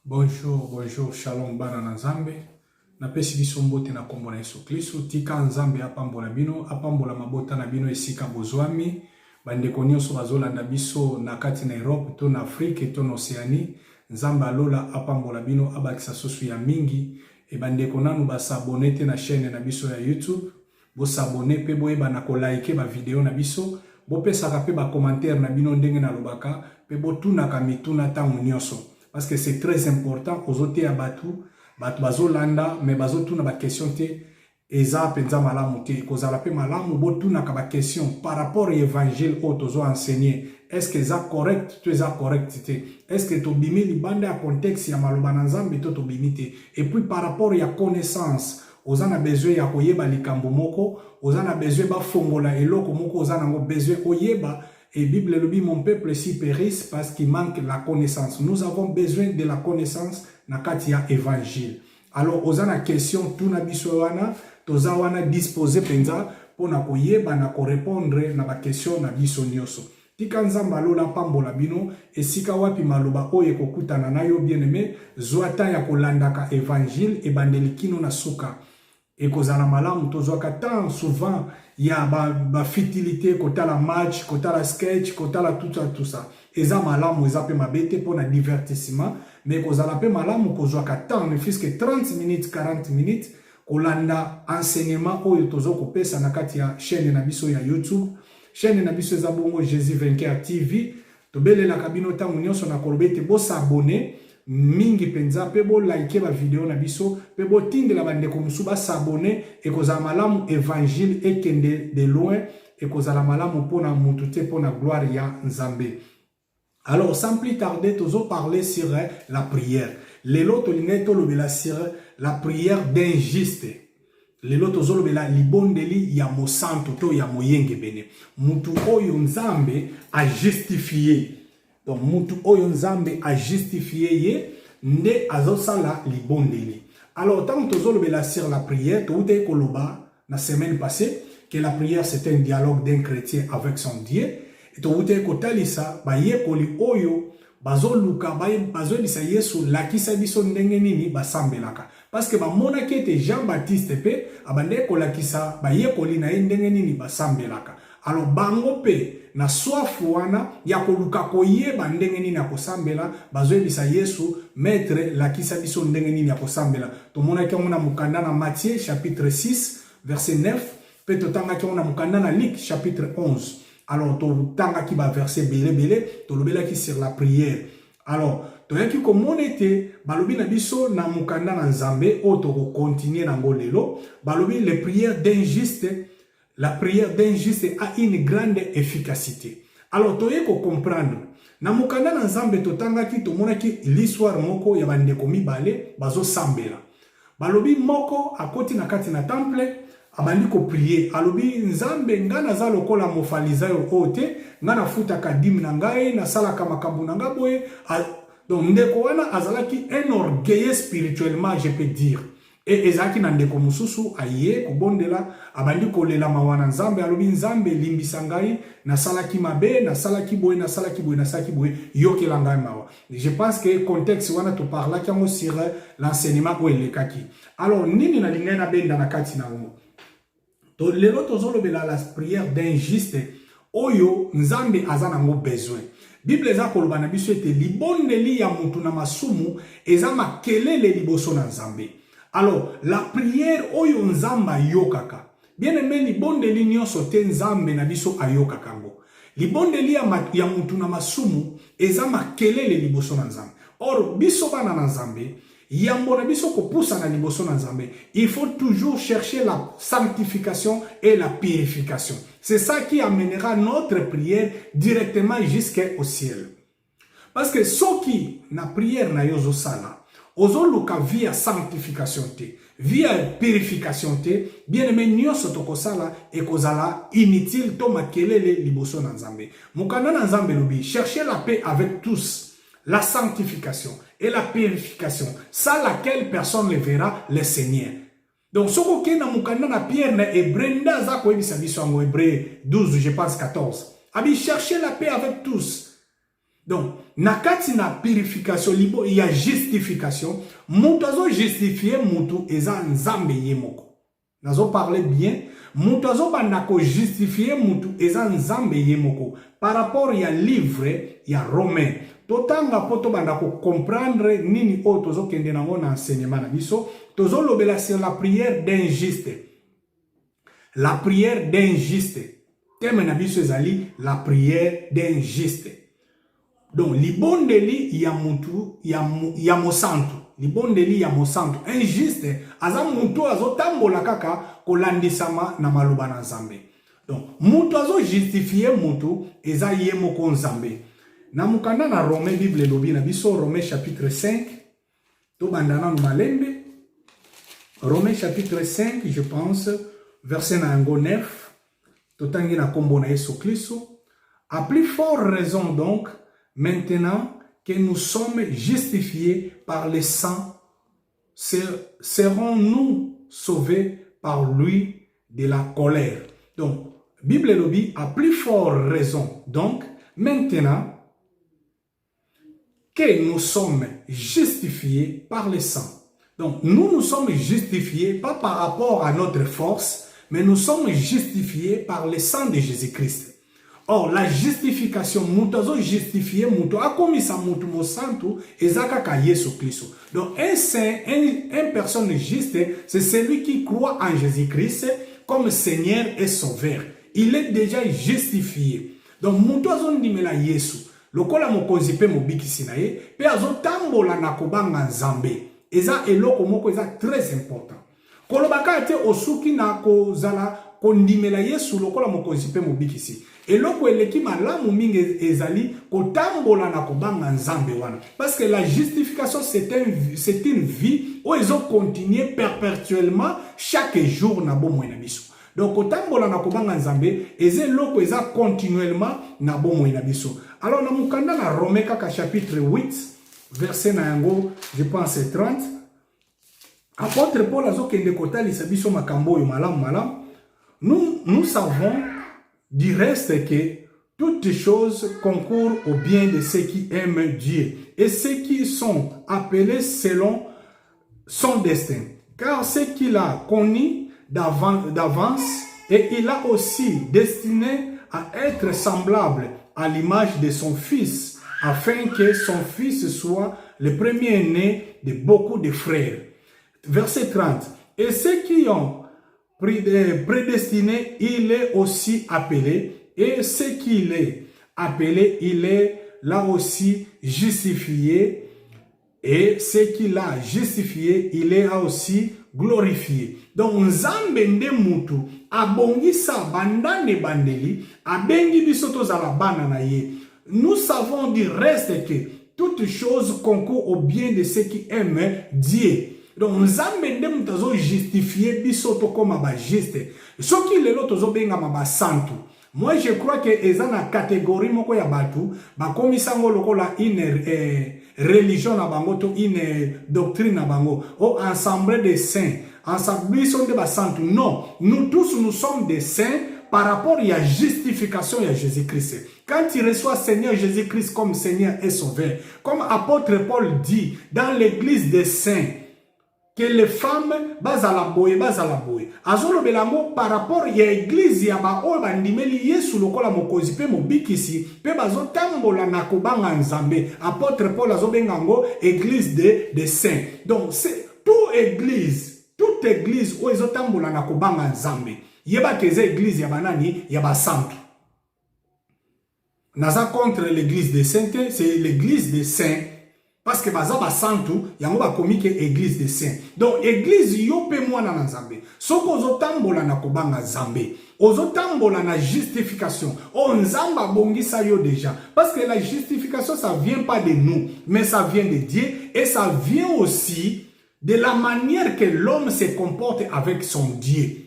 Bonjour, bonjour, shalom bana na nzambe. Na pesi biso mbote na kombo na Yesu Kristo. Tika nzambe apambola bino, apambola mabota na bino esika bozwami. Bandeko nyonso bazolanda biso na kati na Europe, to na Afrique, to na Océanie. Nzambe alola apambola bino, abakisa sosu ya mingi. E bandeko nanu basabone te na chaîne na biso ya YouTube. Bosabone pe boyeba na ko like ba video na biso. Bopesaka pe ba commentaire na bino ndenge na lobaka. Pe botunaka mituna tangu nyonso. Parce que c'est très important aux autres à Batou, Bazolanda, mais Bazotuna ba question te, Eza penza malamu te, kozala pe malamu botuna ka ba question par rapport à l'évangile au tozo enseigné. Est-ce que ça correct, tu es correct te? Est-ce que to bimi libanda à contexte ya maloba na nzambe to bimi te? Et puis par rapport à connaissance, ozana besoin ya koyeba likambo moko, ozana besoin ba fongola eloko moko, ozana ngo besoin oyeba. Et Bible le dit, mon peuple s'y périsse parce qu'il manque la connaissance. Nous avons besoin de la connaissance na katia évangile. Alors, osana question, tout na biso wana, toza wana disposé penza, pour na koyeba na ko répondre na ba question na biso nyoso. Tika nzamba lola pambola bino, et sika wapi maloba oye kokutana na yo bien aimé, zoata ya kolandaka évangile, et bandelikino na suka. Et kozala malamu tozwaka tant souvent il y a ba futilité kota la match kota la sketch kota la tout ça eza malamu eza pe mabete pour na divertissement mais kozala pe malamu kozwaka tant ne fils que 30 minutes 40 minutes kolanda enseignement oyo tozo kopesa na kati ya chaîne na biso ya YouTube chaîne na biso eza bongo Jésus Vainqueur TV tobelela kabino tangu nyonso na kolobete bo s'abonner mingi penza pe bo like ba video na biso pe bo tindela bandeko musuba s'abonner et kozala malamu évangile ekende de loin et kozala malamu pona mutu te pona gloire ya nzambe. Alors sans plus tarder tozo parler sur la prière. Lelo to lingeto lobela sur la prière d'un juste. Lelo tozo lobela libondeli ya mosanto to ya moyenge bene. Mutu oyo nzambe a justifié. Donc, mutu oyo nzambe a justifié ye, nde azosala libondeli. Alors, tant que tozolobela sur la prière, toute koloba, la semaine passée, que la prière c'est un dialogue d'un chrétien avec son Dieu. Et toute kotalisa, ba ye koli oyo, bazoluka, bazolisa yesu, lakisa biso ndenge nini, basambelaka. Parce que ba monaki ete Jean-Baptiste pe, abande kolakisa, ba ye koli na ndenge nini, basambelaka. Alors, bango pe, na soif wana ya koluka koyeba ndenge nini ya kosambela bazoyebisa Yesu maître lakisa biso ndenge nini ya kosambela tomonaki yango na mukanda na Matthieu chapitre 6 verset 9 pe totangaki yango na mukanda na Luc chapitre 11. Alors totangaki ba verset belé tolobelaki sur la prière. Alors toyaki komona te balobi na biso na mukanda na Nzambe o to continuer na ngolelo balobi les prières d'un juste. La prière d'un juste a une grande efficacité. Alors, toye ko comprendre. Na mukanda na nzambe totangaki tomonaki l'histoire moko ya bandeko mibale bazo sambela. Balobi moko akoti na kati na temple abandi ko prier. Alobi nzambe ngana za lokola mofalisayo ote ngana futa kadim na ngai na sala kama makambo na ngaboye. Donc ndeko wana azalaki un orgueilleux spirituellement, je peux dire. Et ezaki na ndeko mususu aye kobondela abandi kolela mawana nzambe alobi nzambe limbisa ngai na salaki mabe na salaki boye na salaki boye na salaki boye yokela ngai mawa. Je pense que contexte wana to parla kango sur l'enseignement ou elekaki. Alors nini na lingena benda na kati na ngo. To lelo tozolobela la prière d'un juste oyo nzambe azana ngo besoin. Bible eza koloba na biso ete libondeli ya mutu na masumu eza makelele liboso na nzambe. Alors, la prière oyo nzamba yokaka. Bien aimé, libondeli nyonso te nzambe na biso ayokaka ngo. Libondeli ya mutu na masumu eza makelele liboso na nzambe. Or, biso bana na nzambe, yambo na biso kopusa na liboso na nzambe, il faut toujours chercher la sanctification et la purification. C'est ça qui amènera notre prière directement jusqu'au ciel. Parce que ce qui na prière na yozo sala, ozoluka via sanctification te, via purification te, bien aimé nyonso tokosala ekozala inutile to makelele liboso na nzambe. Mukanda na nzambe lobi, cherchez la paix avec tous, la sanctification et la purification, sans laquelle personne ne verra le Seigneur. Donc soko ke na mukanda na Pierre na Hébreu nda za ko ebisa biso ngo Hébreu 12 je pense 14. Abi cherchez la paix avec tous. Donc, nakati na purification, libo, il y a justification. Moutazo justifié, moutou, eza nzambe yemoko. Nazo parler bien. Moutazo bandako justifié, moutou, eza nzambe yemoko. Par rapport, il y a livre, il y a Romain. Totanga poto bandako comprendre nini o tozo kende nango na enseignement na biso. Tozo lobela sur la prière d'un juste. La prière d'un juste. Thème na biso ezali la prière d'un juste. Donc, libondeli ya mutu ya mosantu. Libondeli ya mosantu. Injuste. Aza mutu azo tambola kaka kolandisama na maloba na nzambe. Donc, mutu azo justifier mutu eza ye moko nzambe. Na mukanda na Romain Bible lobi na biso Romain chapitre 5. To bandana no malembe. Romain chapitre 5, je pense, verset na ngo 9. Totangi na kombo na Yesu Kristo. À plus forte raison donc, maintenant que nous sommes justifiés par le sang, serons-nous sauvés par lui de la colère. Donc, Bible le dit, à plus forte raison. Donc, maintenant que nous sommes justifiés par le sang. Donc, nous sommes justifiés pas par rapport à notre force, mais nous sommes justifiés par le sang de Jésus-Christ. Or, la justification, mutazo justifié, muto a commis sa mutu mo santo, ezaka ka Yesu Christ. Donc, un saint, une personne juste, c'est celui qui croit en Jésus-Christ comme Seigneur et Sauveur. Il est déjà justifié. Donc, mutazo ndimela Yesu. Lokola mokonzi pe mobikisi na ye, pe azo tambola na kobanga nzambe. Eza eloko moko eza très important. Kolobaka ete osuki na kozala kondimela Yesu lokola mokonzi pe mobikisi. Eloko eleki malamu mingi ezali kotambola na kobanga nzambe wana. Parce que la justification c'est une vie où ils ont continué perpétuellement chaque jour na bomoi na biso. Donc kotambola na kobanga nzambe eloko eza continuellement na bomoi na biso. Alors na mukanda na Romain kaka chapitre 8 verset na yango je pense 30. Apôtre Paul azokende kotalisa biso makambo yo malamu. Nous savons du reste que toutes choses concourent au bien de ceux qui aiment Dieu et ceux qui sont appelés selon son destin. Car ce qu'il a connu d'avance et il a aussi destiné à être semblable à l'image de son fils, afin que son fils soit le premier-né de beaucoup de frères. Verset 30. Et ceux qui ont prédestiné, il est aussi appelé, et ce qu'il est appelé, il est là aussi justifié, et ce qu'il a justifié, il est là aussi glorifié. Donc, nzambe nde mutu abongisa bandane bandeli, abengi bisoto zala bana na ye. Nous savons du reste que toutes choses concourent au bien de ceux qui aiment Dieu. Donc, nzambe nde mutazo justifier bisoto comme aba juste. Soki lelo tozo benga maba santu. Moi, je crois que eza na catégorie moko ya batu, ba komisango lokola une religion na bango to une doctrine na bango, au ensemble des saints. Ensemble de ba santu. Non, nous tous nous sommes des saints par rapport à la justification de Jésus-Christ. Quand il reçoit Seigneur Jésus-Christ comme Seigneur et Sauveur, comme apôtre Paul dit dans l'église des saints, que les femmes bazala boye. Azolo belango par rapport à l'église ya ba o bandimeli Yesu lokola mokozi pe mobikisi pe bazo tambola na kobanga nzambe. Apôtre Paul azo bengango église des saints. Donc c'est toute église où ezo tambola na kobanga nzambe. Yeba keze église ya banani ya ba santu. Naza contre l'église des saints, c'est l'église des saints. Parce que baza ba santu, yango ba komi ke église des saints. Donc église yo pe mwana na nzambe. Soko ozotambola na kobanga nzambe. Ozotambola na justification. O nzamba bongisa yo déjà. Parce que la justification ça vient pas de nous, mais ça vient de Dieu et ça vient aussi de la manière que l'homme se comporte avec son Dieu.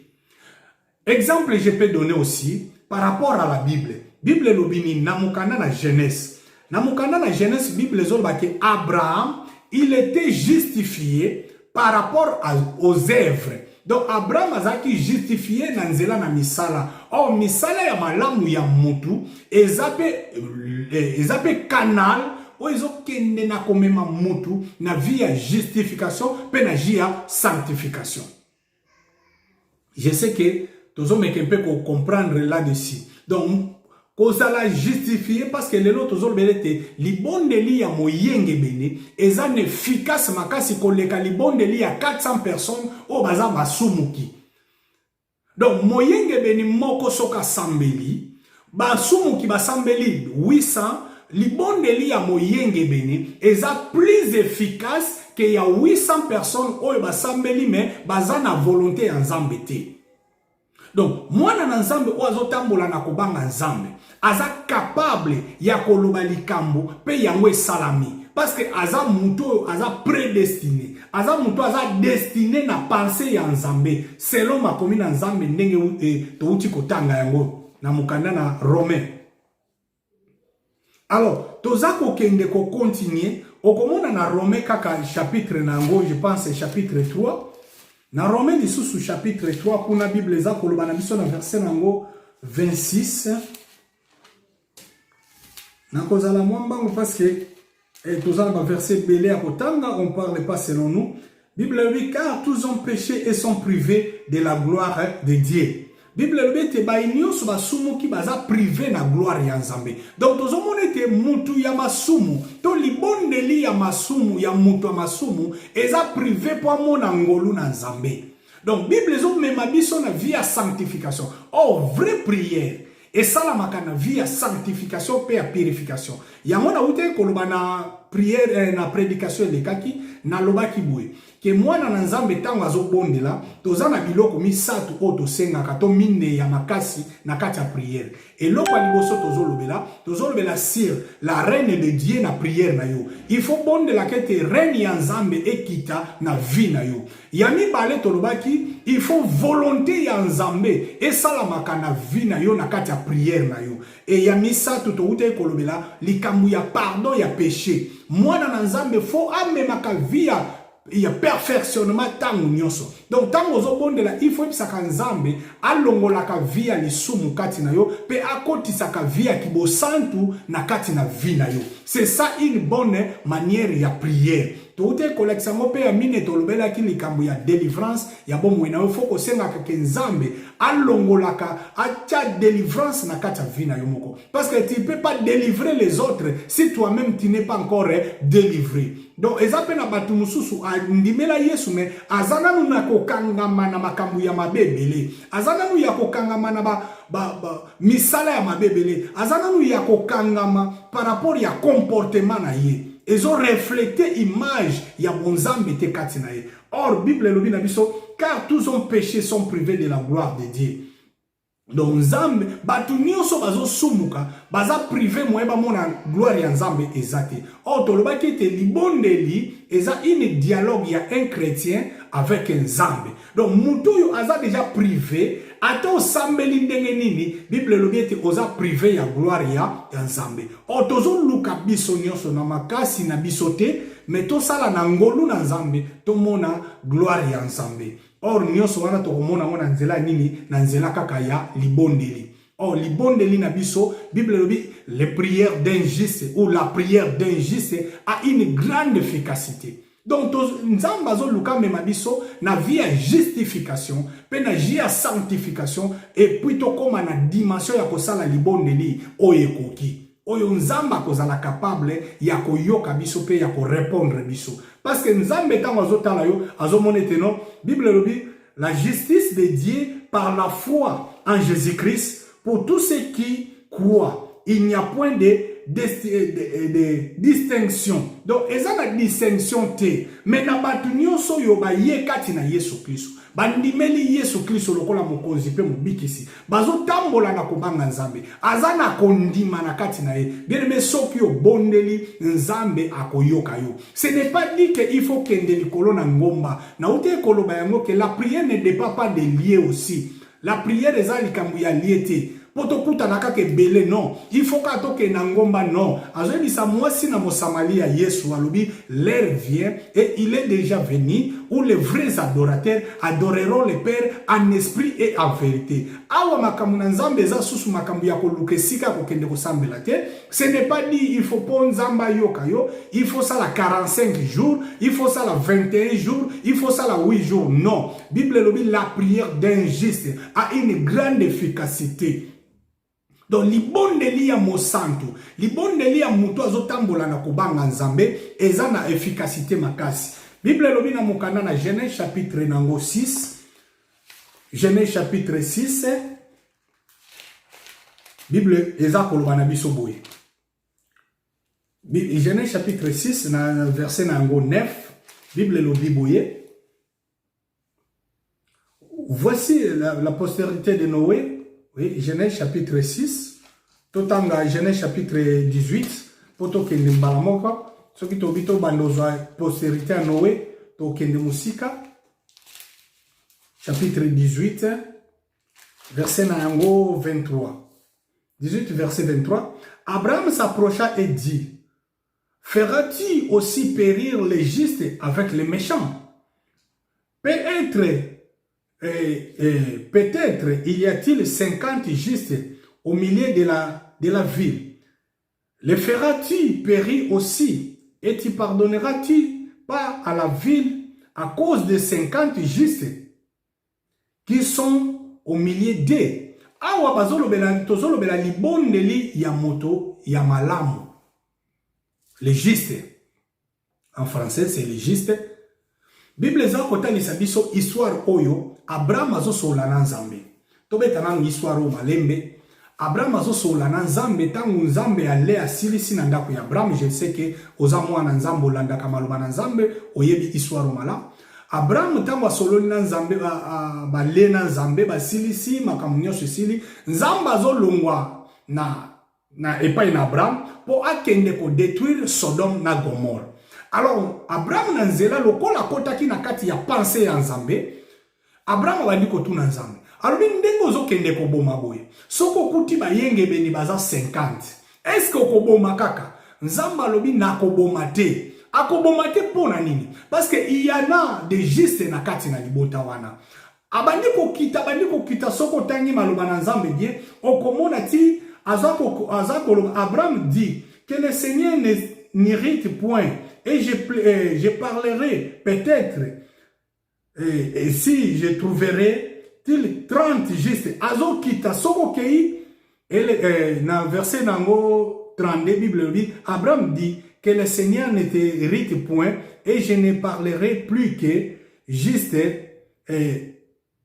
Exemple je peux donner aussi par rapport à la Bible. Bible lobini namukana na Genèse. Namukana na Genèse, Bible zolba que Abraham, il était justifié par rapport aux œuvres. Donc Abraham azaki justifié na nzela na misala. Or misala ya malamu ya mutu ezape canal o ezokende na komema mutu na vie ya justification pe na vie ya sanctification. Je sais que tous hommes qui peuvent comprendre là-dessus. Donc kozala justifié parce que les autres ont belete libondeli ya moyenge bene ezan efficace makasi koleka libondeli ya 400 personnes o baza basumuki. Donc moyenge bene moko soka sambeli basumuki basambeli 800 libondeli ya moyenge bene eza plus efficace que ya 800 personnes o basambeli mais baza na volonté ya Nzambe te. Donc mwana na Nzambe o azotambola na kobanga Nzambe aza capable ya koloba likambo pe yango esalami parce que aza muto aza prédestiné aza muto aza destiné na pensée ya Nzambe selon makomi na Nzambe ndenge touti kotanga yango na mukanda na Romain. Alors toza kokende ko continuer okomona na Romain kaka chapitre nango je pense chapitre 3 na Romain lisusu chapitre 3 kuna Bible eza koloba na biso na verset nango 26. Nakozala mwambango parce que tous les versets belé à kotanga, on parle pas selon nous. Bible dit car tous ont péché et sont privés de la gloire de Dieu. Bible dit te ba inyoso basumu ki baza privé na gloire ya Nzambe. Donc tous on était mutu ya masumu, to libondeli ya masumu ya mutu ya masumu eza privé pour mona ngolu na Nzambe. Donc Bible zo mema biso na vie ya sanctification. Oh vraie prière. Et ça la makana vie à sanctification et à purification. Yango na ute koloba na prière na prédication de kaki na loba kibwe. Que moi na Nzambe tango azobondela tozana biloko misatu o to senga kato mine ya makasi na kati ya prière. Et loko liboso tozolobela sur la reine de Dieu na prière na yo. Il faut bondela kete reine ya Nzambe ekita na vie na yo. Yami bale tolobaki il faut volonté ya Nzambe et salamaka na vie na yo na kati ya prière na yo. Et yami sa to ute kolobela likambu ya pardon ya péché. Moi na Nzambe faut amemaka vie il y a perfectionnement tango nyonso. Donc tango zobondela il faut pisaka Nzambe alongola ka via lisumu kati na yo pe akotisaka via kibosantu na kati na vie na yo. C'est ça une bonne manière ya prière. Tout est collectionné pe ya mine tolobela ki likambo ya délivrance ya bomo na yo faut ko senga ka Nzambe alongola ka acha délivrance na kati ya vie na yo moko. Parce que tu ne peux pas délivrer les autres si toi-même tu n'es pas encore délivré. Donc ezape na batu mususu ndimela Yesu me azana nu na kokangama na makambu ya mabebele azana nu ya kokangama na misala ya mabebele azana nu ya kokangama par rapport ya comportement na ye ezo refléter image ya bonzambe te kati na ye. Or Bible lobi na biso car tous ont péché sont privés de la gloire de Dieu. Donc Nzambe batu nyonso bazo sumuka baza privé moyeba mona gloire ya Nzambe ezate. Or tolobaki te libondeli eza une dialogue ya un chrétien avec Nzambe. Donc mutu yo aza déjà privé ato sambeli ndenge nini Bible lobi te oza privé ya gloire ya Nzambe. Or tozo luka biso nyonso na makasi na biso te mais to sala na ngolu na Nzambe to mona gloire ya Nzambe. Or nyonso wana tokomona mona nzela nini na nzela kaka ya libondeli. Or libondeli na biso Bible lobi les prières d'un juste ou la prière d'un juste a une grande efficacité. Donc Nzambe azoluka mema biso na vie ya justification pe na vie ya sanctification et puis to koma na dimension ya kosala libondeli oyekoki. Oyo Nzambe akozala capable ya koyoka biso pe ya ko répondre biso. Parce que Nzambe tango azotala yo azomone teno Bible lobi la justice de Dieu par la foi en Jésus-Christ pour tous ceux qui croient. Il n'y a point de distinction. Donc eza na distinction te mais na batu nyonso yo ba ye kati na Yesu Kristo. Bandimeli Yesu Kristo lokola mokonzi pe mobikisi bazo tambola na kobanga Nzambe azana kondima na kati na ye bien mais soki yo bondeli Nzambe akoyoka yo. Ce n'est pas dit que il faut kende likolo na ngomba na ute koloba yango que la prière ne dépend pas des lieux aussi. La prière eza likambu ya lié te poto kuta nakake belé non. Il faut qu'à toke nangomba non. Azoe bisa mwasi na mosamali à Yesu alobi l'heure vient et il est déjà venu où les vrais adorateurs adoreront le Père en esprit et en vérité. Awa makambu na nzambe za susu makambu ya kolukesika kokende kosambela te. Ce n'est pas dit il faut pon nzamba yoka yo, il faut ça la 45 jours, il faut ça la 21 jours, il faut ça la 8 jours. Non. Bible lobi la prière d'un juste a une grande efficacité. Donc, libondeli ya mosantu, libondeli ya mutu azotambola na kobanga nzambe, eza na efficacité makasi. Bible lobi na mokanda na Genèse chapitre nango 6, Genèse chapitre 6, Bible eza koloba na biso boye. Genèse chapitre 6, na verset nango 9, Bible lobi boye. Voici la postérité de Noé. Oui, Genèse chapitre 6, totanga Genèse chapitre 18, poto kende mbalamoka, soki tobito bandozwa postérité à Noé, to kende musika, chapitre 18, verset nango 23. 18, verset 23. Abraham s'approcha et dit, feras-tu aussi périr les justes avec les méchants? Peut-être il y a-t-il 50 justes au milieu de la ville. Les feras-tu périr aussi et tu pardonneras-tu pas à la ville à cause de 50 justes qui sont au milieu d'eux? Awa tozolobela libondeli ya moto ya malamu. Les justes. En français c'est les justes. Bible za kotalisa biso histoire oyo Abraham azosola na Nzambe. Tobeta na histoire o malembe. Abraham azosola na Nzambe tangu Nzambe ale asilisi na ndako ya Abraham. Je sais que oza mwana Nzambe olanda kamaloba na Nzambe oyebi histoire o mala. Abraham tangu asololi na Nzambe bale na Nzambe basilisi makambo nyonso esili. Nzambe azolongwa na epai na Abraham po akende ko détruire Sodome na Gomorrhe. Alors, Abraham na nzela lokola kotaki na kati ya pensée ya Nzambe, Abraham abandi kotuna Nzambe. Alors, ndenge ozokende koboma boye. Soko kuti bayenge beni baza 50. Est-ce que okoboma kaka? Nzambe alobi na koboma te. Akoboma te pona nini? Parce que il y en a des justes na kati na libota wana. Abandi kokita soko tangi maloba na Nzambe bien, okomona ti azako Abraham dit que le Seigneur n'irrite point. Et je parlerai peut-être, et si je trouverai 30 justes. Azo kita soko kei, dans verset nango 32, Bible dit, Abraham dit que le Seigneur ne t'irrite point, et je ne parlerai plus que juste et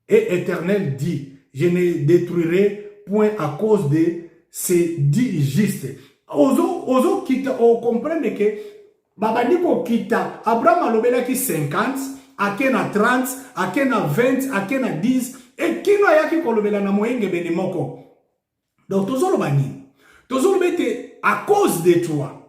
éternel dit, je ne détruirai point à cause de ces 10 justes. Ozo kita, on comprend que babandi ko kita Abraham alobela ki 50, akena 30, akena 20, akena 10 et kino yaki kolobela na moyenge benemoko. Donc tozoloba nini? Tozoloba te à cause de toi.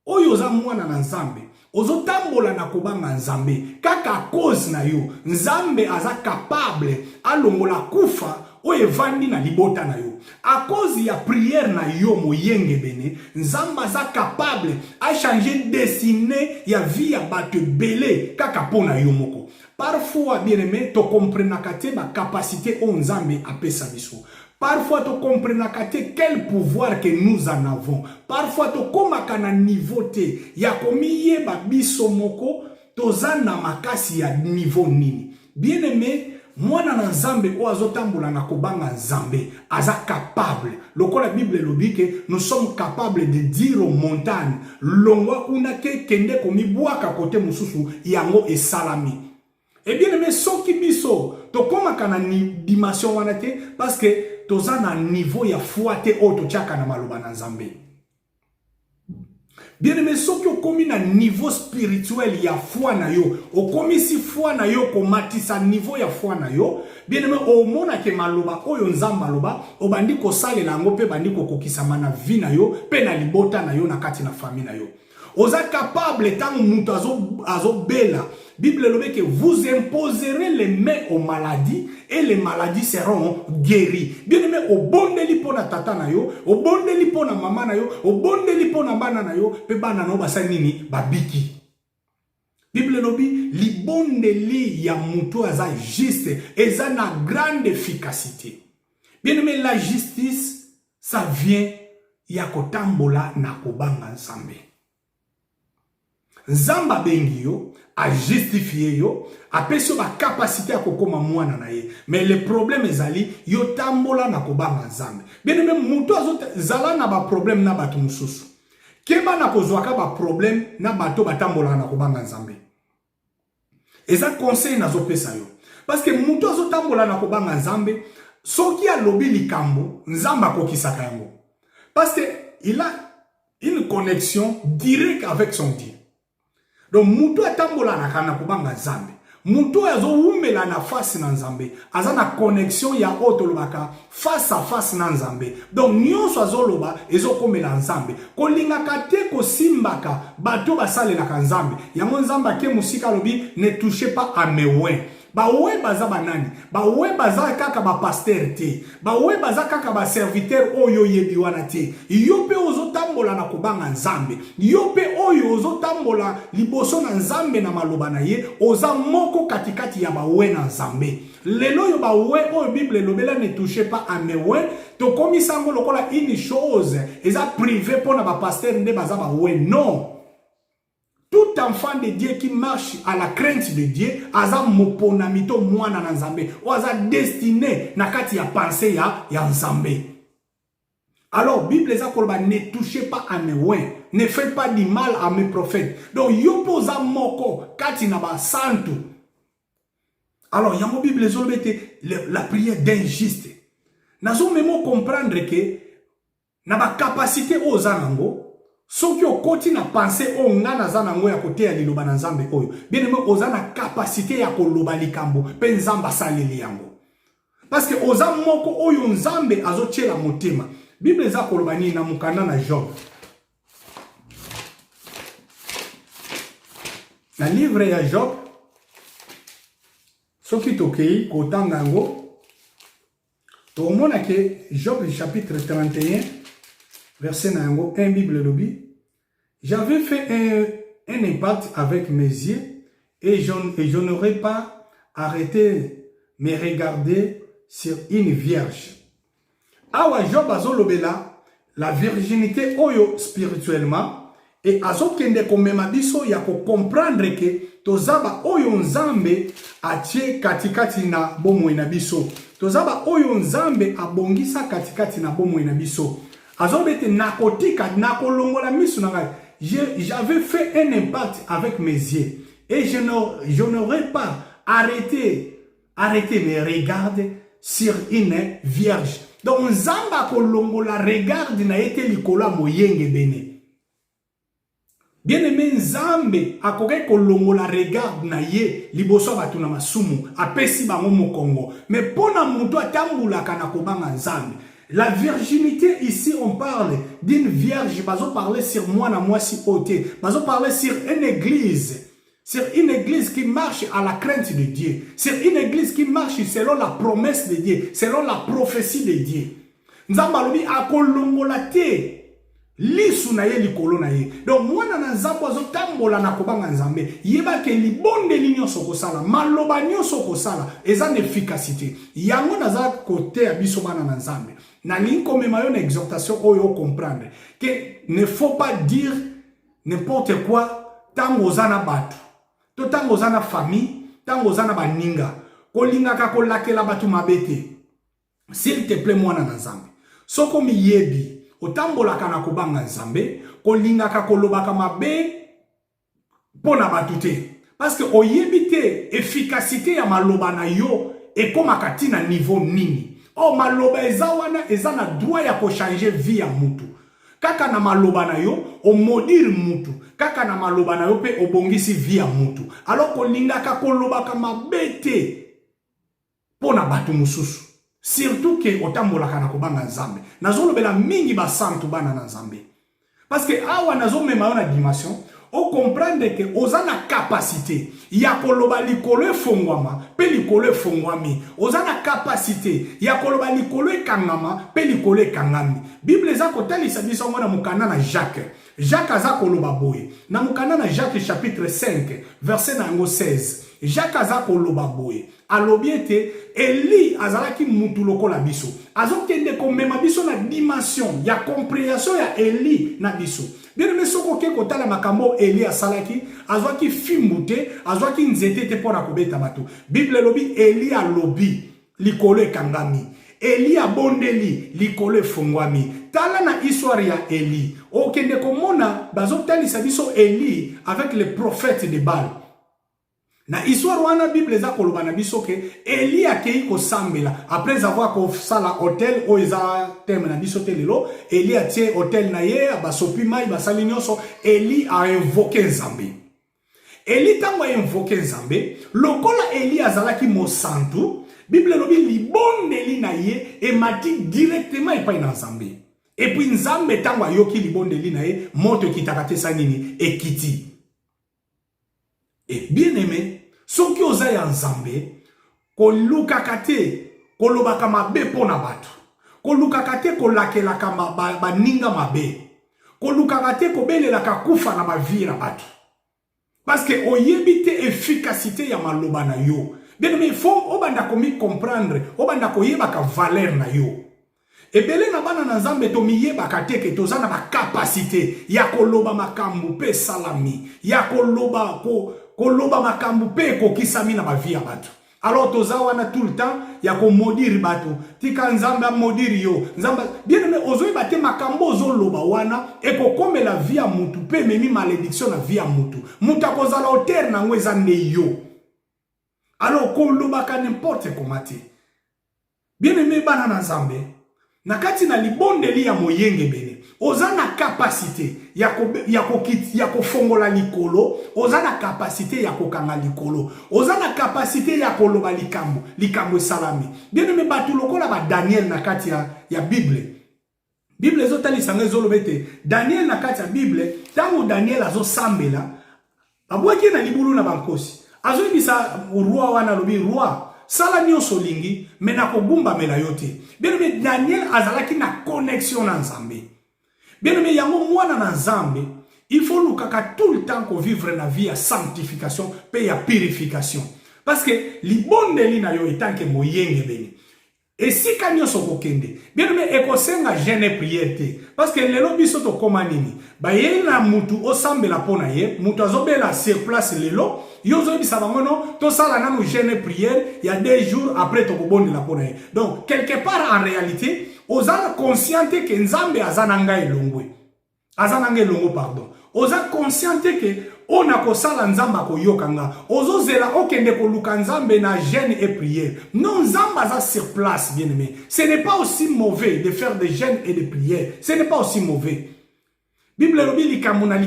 Oyo za mwana na Nzambe, ozotambola na kobanga Nzambe, kaka à cause na yo, Nzambe aza capable alongola kufa oye vandi na libota na yo. À cause ya prière na yo moyenge bene, Nzamba za capable a changer destinée ya vie ya batu belé kaka pona yo moko. Parfois bien aimé to comprenaka te ba capacité o Nzambe apesa biso. Parfois to comprenaka te quel pouvoir que nous en avons. Parfois to komaka na niveau te ya komiye ba biso moko tozana makasi ya niveau nini. Bien aimé mwana na Nzambe o azotambola na kobanga Nzambe aza capable. Lokola Bible lobi que nous sommes capables de dire aux montagnes longwa kuna ke kende komibwaka kote mususu yango esalami. Et bien aimé soki biso to komaka na dimension wana te parce que toza na niveau ya foi te o to tchaka na maloba na Nzambe. Bien aimé, soki okomi na niveau spirituel ya foi na yo, okomi si foi na yo komatisa niveau ya foi na yo, bien aimé, omona ke maloba oyo Nzamba loba, obandi ko salela yango pe bandi ko kokisama na vie na yo, pe na libota na yo na kati na famille na yo. Oza capable tango mutu azo bela, Bible lobe que vous imposerez les mains aux maladies et les maladies seront guéries. Bien aimé, au bondeli pona tata na yo, au bondeli pona mama na yo, au bondeli pona bana na yo, pe bana no basanini babiki. Bible lobi li bondeli ya mutu aza juste, eza na grande efficacité. Bien aimé, la justice, ça vient ya kotambola na kobanga nzambe. Nzamba bengi yo, a justifié yo, a peso ba capacité à kokoma mwana na ye. Mais le problème ezali, yo tambola na kobanga nzambe. Bien aimé, mutu azot zala na ba problème na batu mususu. Keba na kozwaka ba problème na bato batambola na kobanga nzambe. Eza conseil na zopesa yo. Parce que mutu azotambola na kobanga nzambe, soki alobi likambo, nzamba kokisaka yango. Parce que il a une connexion directe avec son Dieu. Donc, mutu atambola na kana kubanga nzambe. Mutu azo umela na face na nzambe. Aza na connexion ya otolobaka face à face na nzambe. Donc, nyonso azoloba ezo komela nzambe. Kolingaka te kosimbaka bato basalelaka nzambe. Yango nzamba ke musika lobi ne touchez pas à mes oins. Bawe baza banani, bawe baza kaka ba pasteur te, bawe baza kaka ba serviteur oyo yebi wana te. Yope ozo tambola na kubanga nzambe, yope oyo ozo tambola liboso na nzambe na maloba na ye, oza moko katikati ya bawe na nzambe. Lelo yo bawe oyo Bible lobela ne touchez pas à mes oins, to komisango lokola une chose, eza privé pour na ba pasteur nde baza bawe, non. Tout enfant de Dieu qui marche à la crainte de Dieu, aza moponamito mwana na nzambe, ou aza destiné na kati ya pensée ya nzambe. Alors, Bible eza koloba ne touchez pas à mes oins, ne faites pas du mal à mes prophètes. Donc, yopoza moko kati na ba santu. Alors, yango Bible ezolobete la prière d'un juste. Nazo memo comprendre que na ba capacité oza nango. Soki okoti na pensée o ngana za nango ya kote ya liloba na nzambe oyo. Bien aimé, oza na capacité ya koloba likambo pe nzamba saleli yango. Parce que oza moko oyo nzambe azotiela motema. Bible eza koloba nini na mukanda na Job. Na livre ya Job, soki tokei kotanga yango, tomona ke Job chapitre 31 verset Nango, 1 Bible lobby. J'avais fait un impact avec mes yeux et je n'aurais pas arrêté me regarder sur une vierge. Awa Job azolobela la virginité oyo spirituellement et azokende komema biso ya ko comprendre que tozaba oyo nzambe atie katikati na bomoi na biso. Tozaba oyo nzambe abongisa katikati na bomoi na biso. Azobete nakotika nakolongola misu na ngai. J'avais fait un impact avec mes yeux et je n'aurais pas arrêté mes regards sur une vierge. Donc nzamba kolongola regarde na ete likola moyenge bene. Bien aimé nzambe akoke kolongola regarde na ye liboso batu na masumu apesi bango mokongo. Mais pona mutu atambulaka na kobanga nzambe. La virginité, ici, on parle d'une vierge. Bazo parler sur moi, na moi, si ôté. Bazo parler sur une église. Sur une église qui marche à la crainte de Dieu. Sur une église qui marche selon la promesse de Dieu. Selon la prophétie de Dieu. Nzambalobi akolongola te. Lisu na ye likolo na ye. Donc, mwana na nzambo azo tambola na kobanga nzambe. Yeba ke libonde linyo sokosala. Maloba nyo sokosala. Eza n'efficacité. Yango naza kote ya biso bana na nzambe. Na linko memayo na exhortation oyo comprendre que ne faut pas dire n'importe quoi tango zana batu to tango zana famille tango zana baninga kolinga ka kolakela batu mabete. S'il te plaît mwana na nzambe soko miyebi otambola kana kobanga nzambe kolinga ka kolobaka mabe pona batu te parce que oyebi te efficacité ya maloba na yo ekomaka tina niveau nini. Oh, maloba eza wana eza na droit ya ko changer vie ya mutu. Kaka na maloba na yo o modire mutu. Kaka na maloba na yo pe obongisi vie ya mutu. Alors kolingaka kolobaka mabete pona batu mususu. Surtout que otambolaka na kobanga nzambe. Nazolobela mingi ba santu bana na nzambe. Parce que awa nazomema na dimension o comprendre que oza na capacité ya koloba likolo efongwama pe likolo efongwami, oza na capacité ya koloba likolo ekangama pe likolo ekangami. Bible eza kotalisa biso ngo na mukanda na Jacques. Jacques aza koloba boye na mukanda na Jacques chapitre 5 verset nango 16. Jacques aza koloba boye alobi ete Eli azalaki mutu lokola biso, azokende komema biso na dimension ya compréhension ya Eli na biso. Bien aimé, soko ke kotala makambo Eli asalaki, azwaki fimbu te, azwaki nzete te pona kobeta bato. Bible lobi Eli alobi likolo ekangami, Eli abondeli likolo efungwami. Tala na histoire ya Eli, okende komona bazotalisa biso Eli avec les prophètes de Baal. Na histoire wana Bible eza koloba na biso ke Eli akei ko sambela après avoir ko sala hôtel o eza thème na biso telelo. Eli atie hôtel na ye basopi mai basali nyonso. Eli a invoqué Nzambe. Eli tango a invoqué Nzambe lokola Eli azalaki mosantu, Bible lobi libondeli na ye emati directement epai na Nzambe. Et puis Nzambe tango ayoki libondeli na ye moto kitaka te sanini ekiti. Et bien aimé, soki oza ya Nzambe, kolukaka te kolobaka mabe pona bato, kolukaka te kolakelaka baninga mabe, kolukaka te kobelelaka kufa na bavira bato, parce que oyebi te efficacité ya maloba na yo. Bien aimé, il faut obanda komi comprendre, obanda koyebaka valeur na yo. Ebele na bana na Nzambe to miyebaka te ke toza na ba capacité ya koloba makambu pe salami, ya koloba makambu pe kokisami na bavia bato. Alors toza wana tout le temps ya ko modiri bato, tika Nzambe modiri yo. Nzambe bien aimé ozoyi bate makambo ozoloba wana ekokome la via mutu pe memi malédiction na via mutu. Mutu akozala auteur na ngweza ne yo. Alors koloba ka n'importe comment te. Bien aimé bana na Nzambe, nakati na libondeli ya moyenge bene, oza na capacité ya kofongola likolo, oza na capacité ya kokanga likolo, oza na capacité ya koloba likambo salami. Bien aimé batu lokola ba Daniel nakati ya Bible. Bible ezotali sange zolobete Daniel nakati ya Bible, tango Daniel azo sambela, abwaki na libulu na bankosi. Azo bisa roi wana lobi roi sala nyonso lingi mena kobumba mela yote. Bien aimé, Daniel azalaki na connexion na Nzambe. Bien aimé, yango mwana na Nzambe, il faut lukaka tout le temps ko vivre na vie ya sanctification pe ya purification. Parce que libondeli na yo etanke moyenge beni. Et si kanyoso kokende, bien aimé, ekosenga jeûne prière te. Parce que lelo biso to koma nini? Ba ye na mutu osambela pona ye, mutu azobela sur place lelo, yozo bisa bangono, to sala nanu jeûne prière, il y a 2 jours après to kobonde la pona ye. Donc quelque part en réalité, ozana consciente que Nzambe azananga elongwe. Azananga elongo pardon. Oza consciente que ona kosala Nzamba koyokanga. Ozo zela okende koluka Nzambe na jeûne et prière. Non, Nzamba aza sur place, bien aimé. Ce n'est pas aussi mauvais de faire des jeûnes et des prières. Ce n'est pas aussi mauvais. Bible lobi likamuna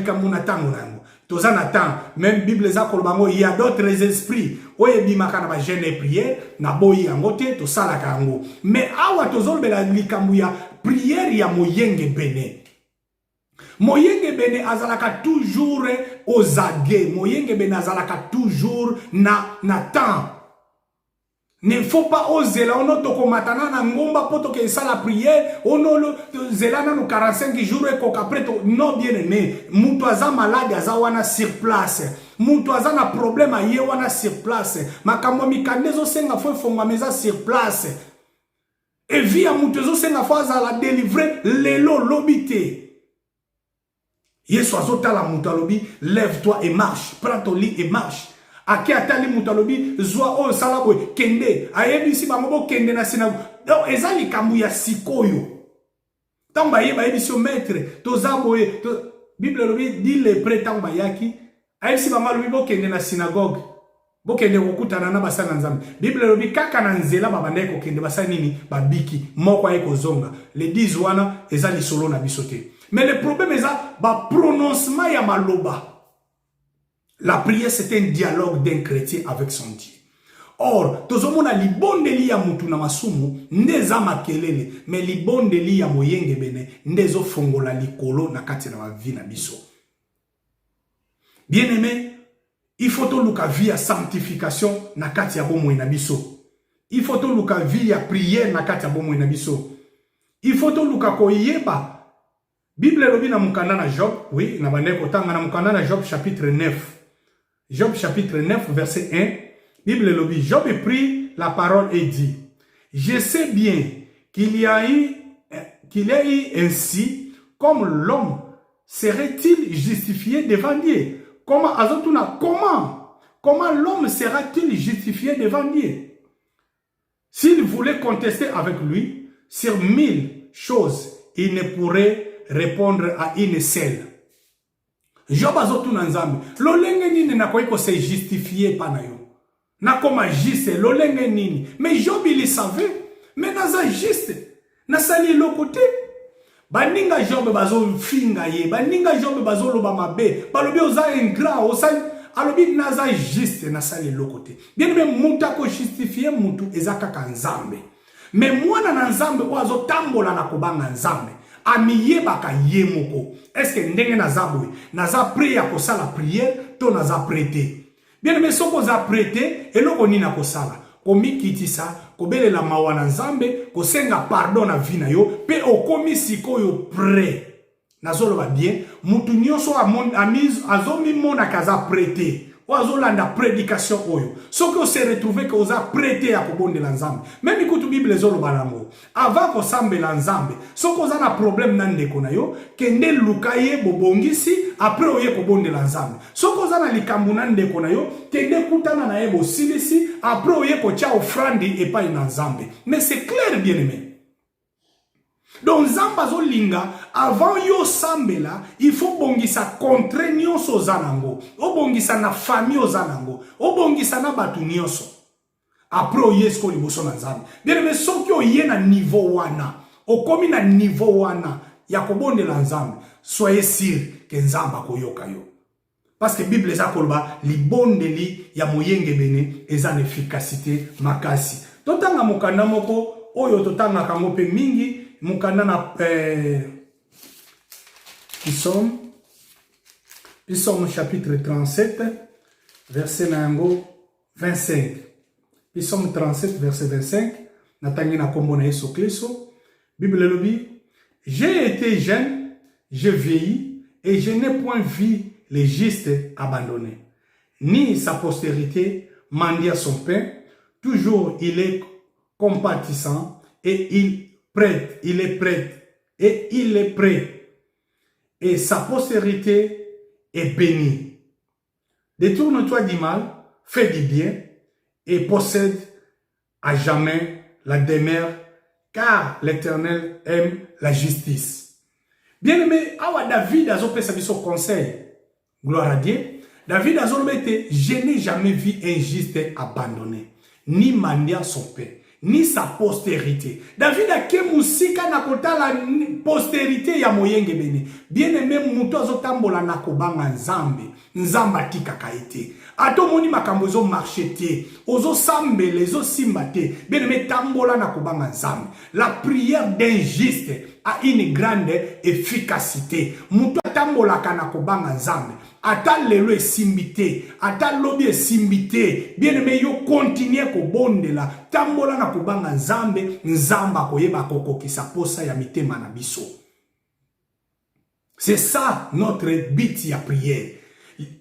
tango nango. Tozana temps, même Bible za kolobango, il y a d'autres esprits. Oye bimaka na ba jeûne et prière, na boyi yango te, to salaka yango. Mais awa tozolbela likamu ya prière ya moyenge bene. Moyenge bene azalaka toujours aux aguets. Moyenge bene azalaka toujours na temps. Ne faut pas oser là, on a toko matana na ngomba poto ke ça la prière, on a zelana no 45 jours et après non bien aimé, mutu aza malade aza wana sur place. Mutu aza na problème aye wana sur place. Makambo mikandezo senga fo fonga meza sur place. Et via mutu zo senga fo aza la délivrer lelo lobité. Yesu azotala mutu alobi, lève-toi et marche, prends ton lit et marche. Ake atali mutalobi zwa o salabo kende ayebisi bango kende na sinago. Donc ezali kamu ya sikoyo. Tamba yeba yebisi o maître tozaboye to Bible lobi dit les prêtants bayaki ayebisi bango lobi kende na synagogue. Bokende kokutana na basana Nzambe. Bible lobi kaka na nzela babande ko kende basana nini babiki moko ayeko zonga. Les 10 wana ezali solo na bisote. Mais le problème est ça ba prononcement ya maloba. La prière, c'est un dialogue d'un chrétien avec son Dieu. Or, tozomona libondeli ya mutu na masumu ndeza makelele, mais libondeli ya moyenge bene ndezo fongola likolo na kati na vie na biso. Bien-aimé, il faut tout luka vie à sanctification na kati ya bomoi na biso. Il faut tout luka vie à prière na kati ya bomoi na biso. Il faut tout luka koyeba. Bible lobi na mukanda na Job, oui, na bande kotanga na mukanda na Job chapitre 9. Job chapitre 9 verset 1. Bible lobi, Job prit la parole et dit: je sais bien qu'il y a eu ainsi, comme l'homme serait-il justifié devant Dieu? Comment l'homme sera-t-il justifié devant Dieu? S'il voulait contester avec lui sur 1000 choses, il ne pourrait répondre à une seule. Job azotuna nzambe, lolenge nini na koiko se justifier pa na yo. Na koma juste, lolenge nini. Mais Job il savait, mais naza juste, na sali lokote. Baninga Job bazo finga ye, baninga Job bazo loba mabe, balobi oza ingrat, osali, alobi naza juste na sali lokote. Bien même muta ko justifier mutu ezaka kanzambe. Mais mwana na nzambe oazo tambola na kobanga nzambe. Amiye baka ye moko. Est-ce que ndenge naza boy, naza prier ya kosala prière, to naza prêter. Bien mais soko za prêter, eloko nini na kosala. Komi kitisa, kobelela mawa na nzambe, kosenga pardon na vina yo, pe okomi sikoyo prêt. Nazolo ba bien, mutu nyonso azomi mona kaza prêter. Wazolanda prédication oyo. Soko on se retrouve que oza prêté à kobonde la nzambe. Même ikutu Bible zolo banango. Avant ko sambe la nzambe. Soko oza na problème na ndeko na yo, kende lukaye bobongisi après oye kobonde la nzambe. Soko oza na likambu na ndeko na yo, kende kutana na yebo silisi après oye ko tia offrande et pas na nzambe. Mais c'est clair bien-aimé. Donc Zamba zolinga avant yo sambela il faut bongisa contre nyonso zanango o bongisa na famille ozanango o bongisa na batu nyonso après oyesko liboso na nzambe bien mais soki oye na niveau wana okomi na niveau wana ya kobondela nzambe soyez sûr que nzamba koyoka yo parce que Bible za koloba libondeli ya moyenge bene eza na efficacité makasi totanga mokanda moko oyo totanga kango pe mingi Mukanda na Psaume chapitre 37 verset nango 25. Psaume 37 verset 25 natangi na kombo na Yesu Kristo. Bible lobi, j'ai été jeune, je vieillis et je n'ai point vu les justes abandonnés, ni sa postérité mendier son pain. Toujours il est compatissant et il est prêt, et sa postérité est bénie. Détourne-toi du mal, fais du bien, et possède à jamais la demeure, car l'Éternel aime la justice. Bien-aimé, awa David a fait sa conseil. Gloire à Dieu. David a dit, je n'ai jamais vu un juste abandonné, ni mendiant son pain, ni sa postérité. David a ke musika na kota la postérité ya moyenge bene. Bien aimé muto azotambola na kobanga nzambe. Nzamba tika kaite. Ato moni makambo zo marchete. Ozo sambele, ozo simbate. Bien aimé tambola na kobanga nzambe. La prière d'un juste a une grande efficacité. Muto tambola kana kobanga nzambe. Ata lelo esimbite, ata lobi esimbite, bien aimé yo continuer ko bondela, tambola na kubanga nzambe, nzamba koyeba kokokisa posa ya mitema na biso. C'est ça notre but ya prière.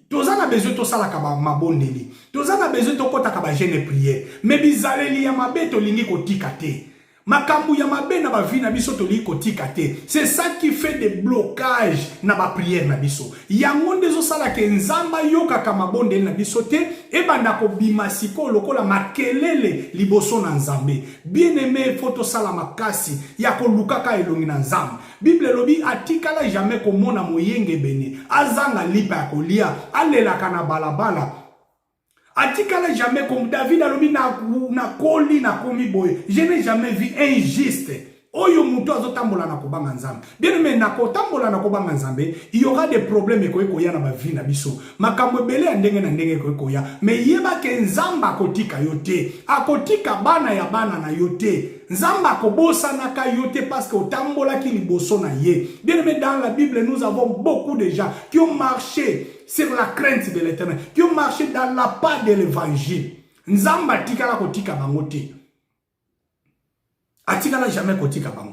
Tozana besoin to sala kaba mabondeli. Tozana besoin to kota kaba jeune prière. Mais bizaleli ya mabe to lingi ko tikate. Makambu ya mabe na ba vie na biso to li kotika te. C'est ça qui fait des blocages na ba prière na biso. Yango ndezo sala ke nzamba yoka kama bonde na biso te e banda ko bimasiko lokola makelele liboso na nzambe. Bien aimé photo sala makasi ya ko lukaka elongi na nzambe. Bible lobi atikala jamais ko mona moyenge bene. Azanga lipa ya kolia, alela kana balabala. Atikala jamais comme David alobi na koli na komi boye. Je n'ai jamais vu un juste. Oyo muto azotambola na kobanga nzambe. Bien mais na kotambola na kobanga nzambe, il y aura des problèmes ko ya na ba vie na biso. Makambo ebele ya ndenge na ndenge ko ya. Mais yeba ke nzamba akotika yote. Akotika bana ya bana na yote. Nzamba kobosa naka yote parce que otambola ki liboso na ye. Bien aimé, dans la Bible, nous avons beaucoup de gens qui ont marché sur la crainte de l'Éternel, qui ont marché dans la pas de l'évangile. Nzamba tikala kotika bango te. Atikala jamais kotika bango.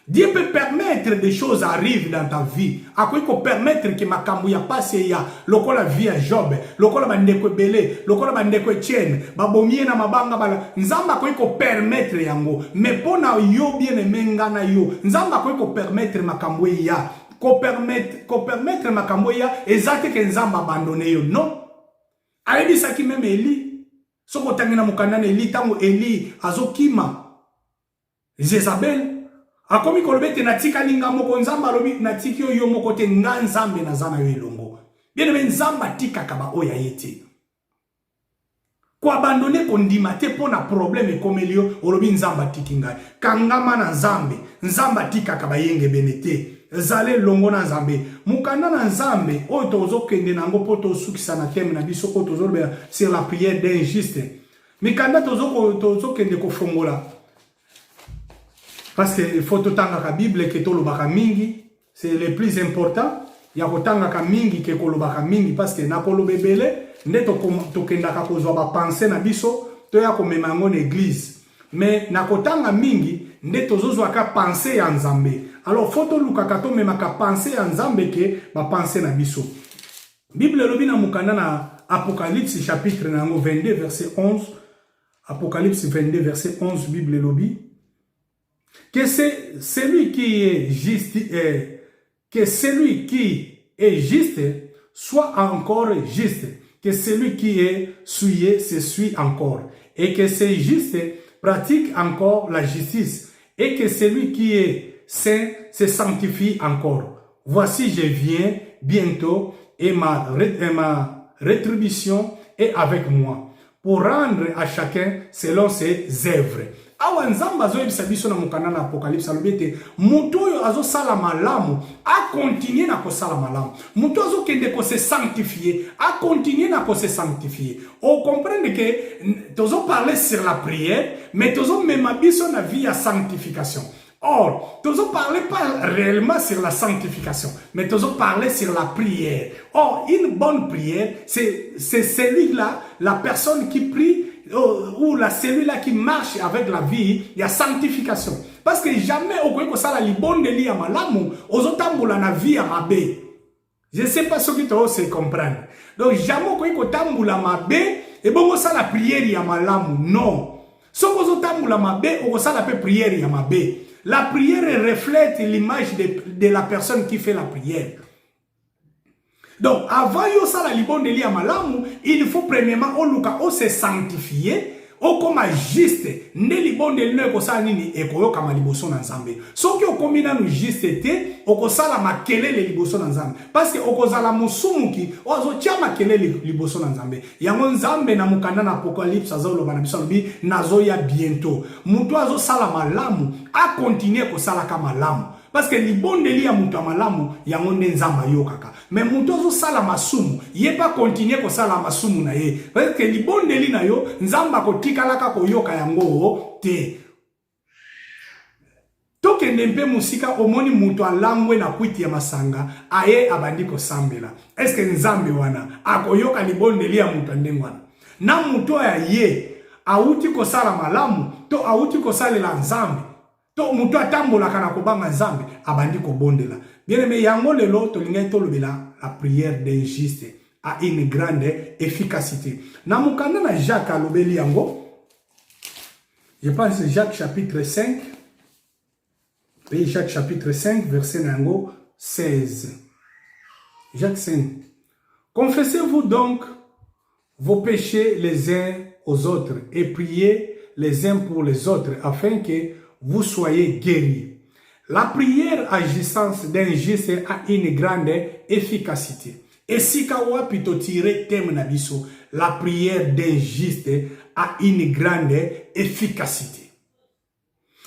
Dieu peut permettre des choses arrivent dans ta vie. Après qu'on permettre que makambu ya passe ya lokola vie à Job, lokola bandeko belé, lokola bandeko Etienne, babomie na mabanga bala. Nzamba ko permettre yango. Mais pona yo bien aimé ngana yo. Nzamba ko permettre makambu ya, ko permettre makambu ya exacte que nzamba abandonné yo. Non. Ayebi saki même Eli. Soko tangina mukandana Eli tango Eli azokima. Jezabel akomi kolobete na tika linga moko nzamba lobi na tiki yo moko te nga nzambe na zana yo elongo. Bien aimé, nzamba tika kaba oya yete. Ko abandonner kondima te pona problème komelio olobi nzamba tikinga. Kangama na nzambe, nzamba tika kaba yenge benete. Zale longo na nzambe. Mukanda na nzambe oyo tozo kende nango poto sukisa na teme na biso ko tozo be sur la prière d'un juste. Mikanda tozo kende ko fongola. Parce que il faut totanga ka Bible ke to lobaka mingi, c'est le plus important. Ya kotanga ka mingi ke ko lobaka mingi parce que na ko lobebele nde to kenda ka kozwa ba penser na biso to ya ko memango na église. Mais na kotanga mingi nde tozozwa ka penser ya nzambe. Alors faut to luka ka to memaka penser ya nzambe ke ba penser na biso. Bible lobi na mukanda na Apocalypse chapitre nango 22 verset 11. Apocalypse 22 verset 11 Bible lobi que c'est celui qui est juste, que celui qui est juste soit encore juste, que celui qui est souillé se suit encore, et que c'est juste pratique encore la justice, et que celui qui est saint se sanctifie encore. Voici, je viens bientôt, et ma rétribution est avec moi, pour rendre à chacun selon ses œuvres. Awa nzamba zo yebisa biso na mukanda na Apocalypse alobete mutu oyo azo sala malamu a continuer na ko sala malamu, mutu azo kende ko se sanctifier a continuer na ko se sanctifier. On comprend que tozo parler sur la prière mais tozo mema biso na vie à sanctification. Or, tozo parler pas réellement sur la sanctification, mais tozo parler sur la prière. Or, une bonne prière, c'est celui-là, la personne qui prie ou la celui-là qui marche avec la vie, il y a sanctification. Parce que jamais au Koyeko Sala libonde li ya malamu, ozotambola na vie ya mabe. Je ne sais pas ce que tu se comprendre. Donc jamais au Koyeko tambola mabe, et bon ça la prière ya malamu. Non. Ce que ozotambola mabe, o ça la prière ya mabe. La prière reflète l'image de la personne qui fait la prière. Donc, avant yo sala libonde li ya malamu, il faut premièrement o se sanctifier, o koma juste, ne libonde li no ekosala nini ekoyo kama liboso na nzambe. Soki o komina no juste te, o kosala makelele liboso na nzambe. Parce que o kozala musumuki, o azo tia makelele liboso na nzambe. Yango nzambe na mukanda na Apocalypse azoloba na biso lobi nazo ya bientôt. Mutu azo sala malamu, a continuer kosala ka malamu. Parce que libonde li ya mutu malamu yango nde nzamba yo kaka. Mais mutu azo sala masumu, ye pa continuer ko sala masumu na ye. Parce que libonde li na yo nzamba ko tikalaka ko yoka yango te. Tokende mpe musika omoni mutu alangwe na kwiti ya masanga aye abandi ko sambela. Est-ce que nzambe wana akoyoka libonde li ya mutu ndengwana? Na mutu ya ye auti ko sala malamu to auti ko salela nzambe. To mutu atambola kana kobanga nzambe abandi ko bondela. Bien aimé yango lelo to lingai to lobela la prière d'un juste a une grande efficacité. Na mukanda na Jacques alobeli yango. Je pense Jacques chapitre 5. Et Jacques chapitre 5 verset nango 16. Jacques 5. Confessez-vous donc vos péchés les uns aux autres et priez les uns pour les autres afin que vous soyez guéris. La prière agissance d'un juste a une grande efficacité. Et si kawa pito tire thème na biso, la prière d'un juste a une grande efficacité.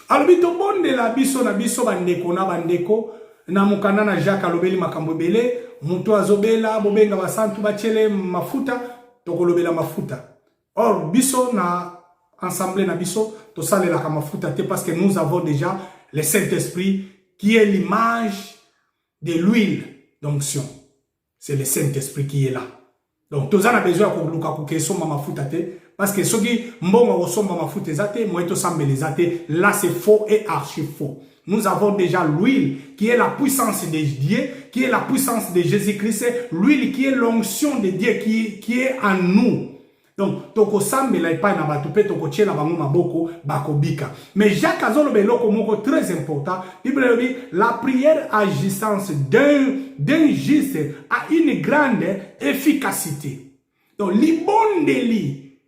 Alors bito bonde la biso na biso bandeko na bandeko na mukanda na Jacques alobeli makambo bele, mutu azobela bobenga basantu bachele mafuta, tokolobela mafuta. Or biso na ensemble na biso to sale la kamafuta te parce que nous avons déjà le Saint-Esprit qui est l'image de l'huile d'onction. C'est le Saint-Esprit qui est là. Donc tous on a besoin ko luka ko ke somba mafuta te parce que soki mbongo ko somba mafuta zate mo eto sambele zate là c'est faux et archi faux. Nous avons déjà l'huile qui est la puissance de Dieu, qui est la puissance de Jésus-Christ, l'huile qui est l'onction de Dieu qui est en nous. Donc, toko sambela ipa na batupe toko tchela bango maboko bakobika. Mais Jacques Azolo beloko moko très important. Bible dit la prière agissance d'un juste a une grande efficacité. Donc, libondeli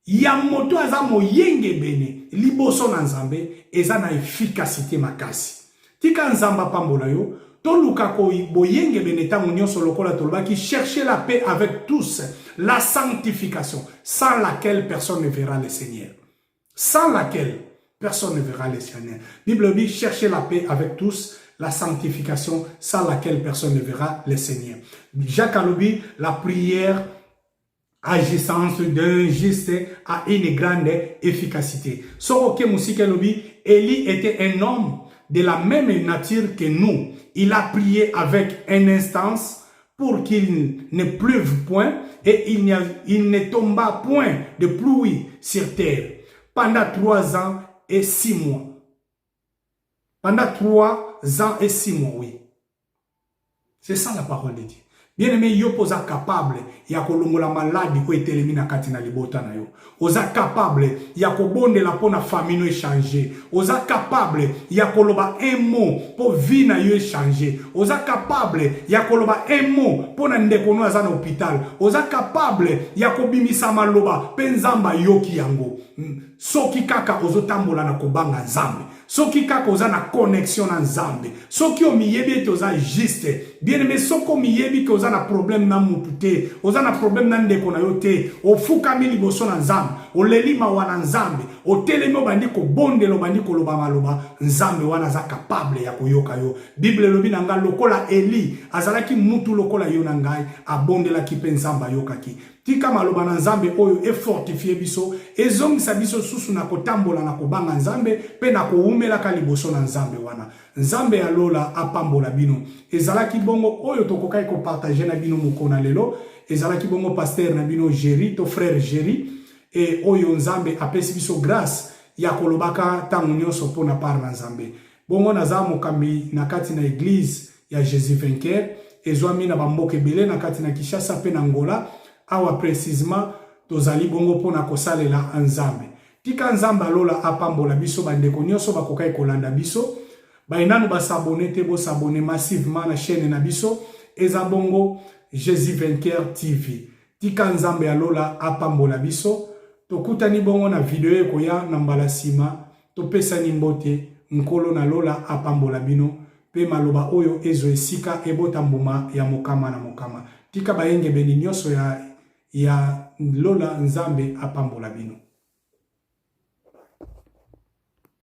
ya moto aza moyenge bene liboso na nzambe eza na efficacité makasi. Tika nzamba pambola yo toluka ko boyenge bene tango nyonso lokola tolobaki chercher la paix avec tous, la sanctification sans laquelle personne ne verra le Seigneur. Sans laquelle personne ne verra le Seigneur. Bible dit chercher la paix avec tous, la sanctification sans laquelle personne ne verra le Seigneur. Jacques Alobi, la prière agissance d'un juste a une grande efficacité. Soroke Musike Lobi, Élie était un homme de la même nature que nous. Il a prié avec une instance pour qu'il ne pleuve point et il ne tomba point de pluie sur terre pendant 3 ans et 6 mois. Pendant 3 ans et 6 mois, oui. C'est ça la parole de Dieu. Bien aimé, yo posa capable ya kolongola maladi ko etelemina kati na libota na yo. Oza capable ya kobonde la pona famille no échanger. Oza capable ya koloba un mot pour vie na yo échanger. Oza capable ya koloba un mot pona ndeko no aza na hôpital. Oza capable ya kobimisa maloba penzamba yoki yango. Soki kaka ozotambola na kobanga nzambe. Soki kaka oza na connexion na nzambe. Soki omiyebi ete oza juste. Bien aimé, soki omiyebi ke oza na problème na mutu te. Oza na problème na ndeko na yo te. Ofukami liboso na nzambe. Oleli mawa na nzambe. Otelemi obandi kobondela obandi koloba maloba. Nzambe wana aza capable ya koyoka yo. Bible elobi na ngai lokola Eli azalaki mutu lokola yo na ngai abondelaki mpe nzambe ayokaki. Tika maloba na nzambe oyo e fortifier biso ezongisa biso susu na kotambola na kobanga nzambe pe na koumelaka liboso na nzambe wana. Nzambe ya lola apambola bino. Ezalaki bongo oyo tokokai ko partager na bino mokona lelo. Ezalaki bongo pasteur na bino Jerry, to frère Jerry. Et oyo nzambe apesi biso grâce ya kolobaka tango nyonso pona par na nzambe. Bongo naza mokambi na kati na église ya Jésus vainqueur. Ezwami na bamboke ebele na kati na Kinshasa pe na Angola. Awa précisément tozali bongo pona kosalela nzambe. Tika nzambe alola apambola biso bandeko nyonso bakokai kolanda biso. Bainanu basabone te bo sabone massivement na chaîne na biso. Eza bongo Jésus vainqueur TV. Tika nzambe alola apambola biso. Tokutani bongo na video ekoya na mbala sima. Topesani mbote nkolo na lola apambola bino. Pe maloba oyo ezo esika ebota mbuma ya mokama na mokama. Tika bayenge beni nyonso ya lola nzambe apambola bino.